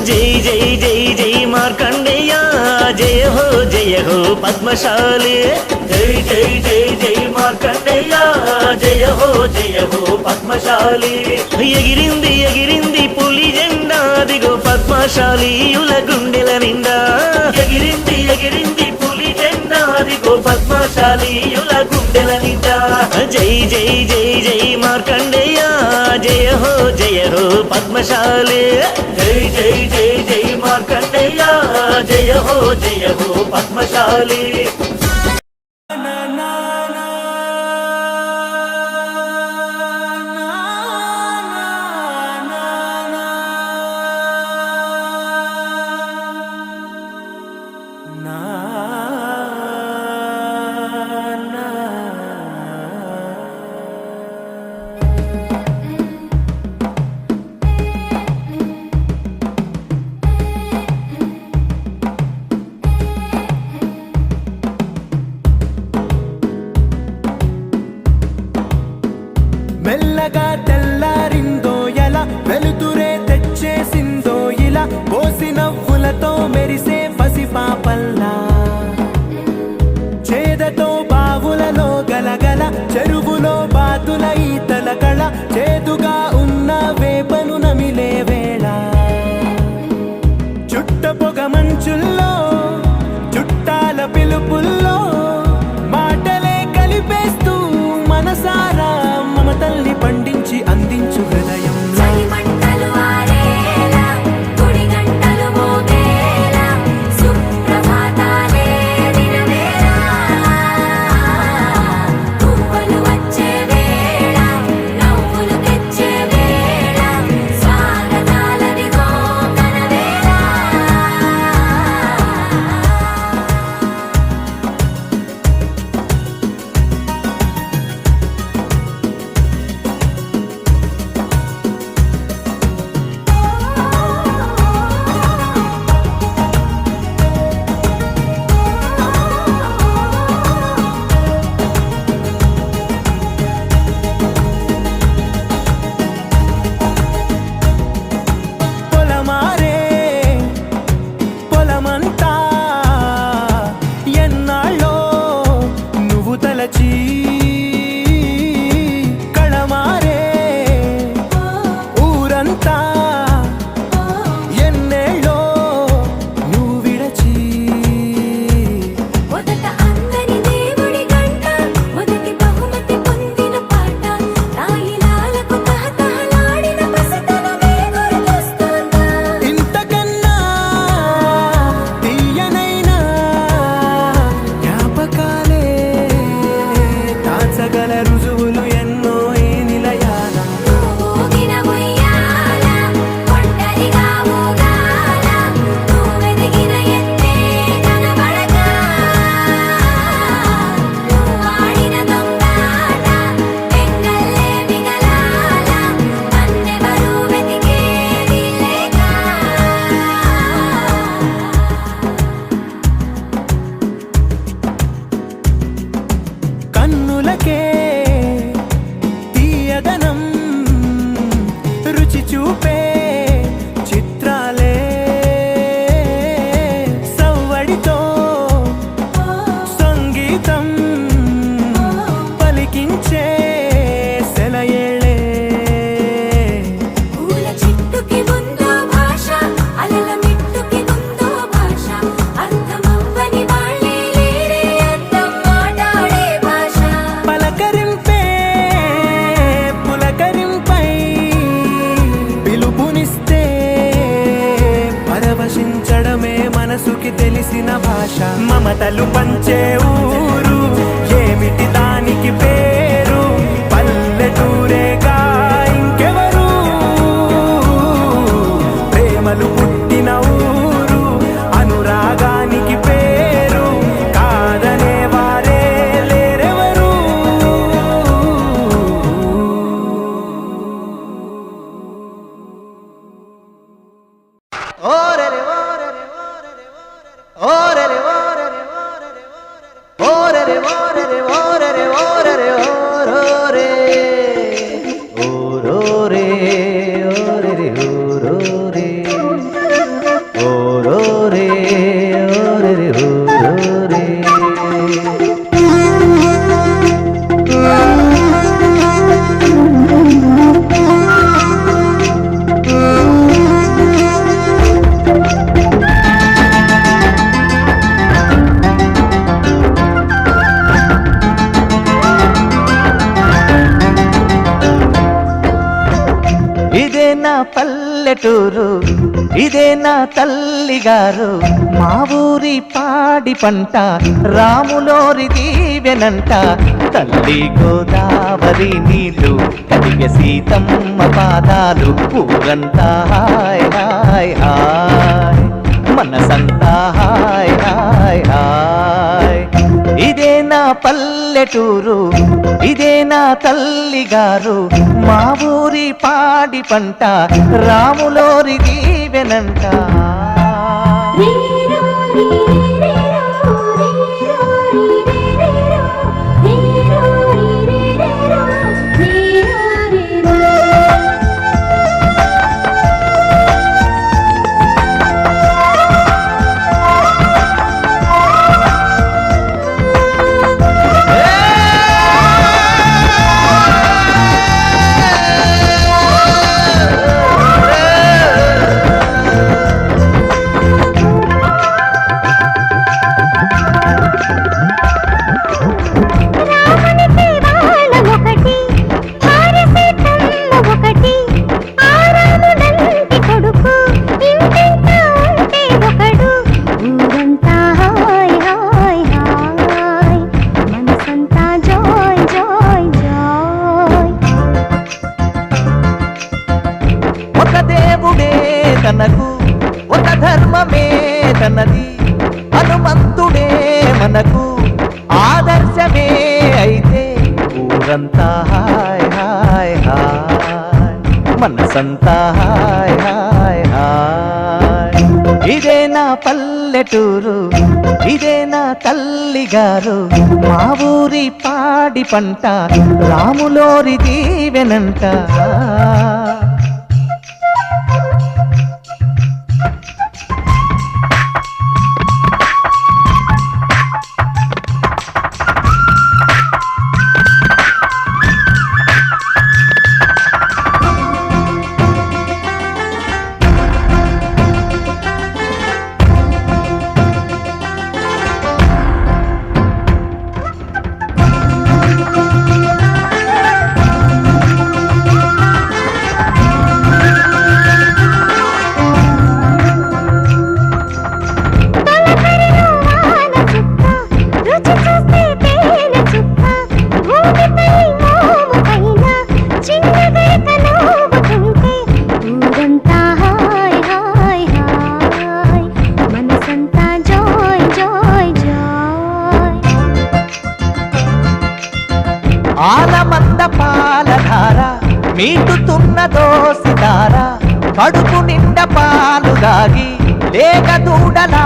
జై జై జై జై మార్కండేయ జయ హో పద్మశాలి జై జై జై జై మార్కండేయ జయ హో పద్మశాలి ఎగిరింది ఎగిరింది పులి జెండా దిగో పద్మశాలీయుల గుండెల నిండా ఎగిరింది ఎగిరింది పులి జెండా దిగో పద్మశాలీయుల గుండెల నిండా జై జై జై జై మార్కండేయ జయ హో పద్మశాలి జై జై జై జై మార్కండేయ జయ హో పద్మశాలి మెల్లగా తెల్లారిందో ఎలా వెలుతురే తెచ్చేసిందో ఇలా పోసి నవ్వులతో మెరిసే పసిపాపల్లా చేదతో బావులలో గలగల చెరువులో బాతుల ఈతల కళ చేదుగా ఉన్న వేపను నమిలే వేళ చుట్ట పొగ మంచుల్లో చుట్టాల పిలుపుల్లో మాటలే కలిపేస్తూ మనసారా మమతల్ని పండించి అందించు హృదయం కళమారే ఊరంతా ఎన్నేళ్ళో నువ్వు విడచి మొదట అందని దేవుడి గంట మొదటి బహుమతి పొందిన పాట రాయిలాలకు తహతహలాడిన పసితనమే గుర్తొస్తుందా ఇంతకన్నా తీయనైనా జ్ఞాపకాలే దాచగల రుజువులు ఎన్నో ఈ నిలయాల ఊగిన ఉయ్యాల ఒంటరిగా ఊగాల నువ్వెదిగిన ఎత్తే కనబడగా నువ్వాడిన దొంగాట ఎంగల్లే మిగలాల నన్నెవరూ వెతికేది లేక కన్నులకే తీయదనం రుచి చూపే చిత్రాలే సవ్వడితో సంగీతం పలికించే సెలయేళే పూల చిట్టుకి ఉందో భాష అలల మిట్టుకి ఉందో భాష అర్థమవ్వని వాళ్ళే లేరే అర్థం మాట్లాడే భాష పలకరే పల్లెటూరు ఇదే నా తల్లిగారు మా ఊరి పాడి పంట రాములోరి దీవెనంట తల్లి గోదావరి నీళ్ళు కడిగ సీతమ్మ పాదాలు ఊరంతా హాయ్ హాయ్ హాయ్ మనసంతా హాయ్ హాయ్ హాయ్ ఇదే నా పల్లెటూరు ఇదే నా తల్లిగారు మా ఊరి పాడి పంట రాములోరి దీవెనంట రీరో రీరేరో రీరో రీరేరో రీరో రీరేరో రీరో ఒక దేవుడే తనకు ఒక ధర్మమే తనది హనుమంతుడే మనకు ఆదర్శమే అయితే ఊరంతా హాయ్ హాయ్ హాయ్ మనసంతా హాయ్ హాయ్ హాయ్ ఇదే నా పల్లెటూరు ఇదే నా తల్లిగారు మా ఊరి పాడి పంట రాములోరి దీవెనంట ఆలమంద పాలధార మీటుతున్న దోసిదార కడుపు నిండా పాలు దాగి లేక దూడలా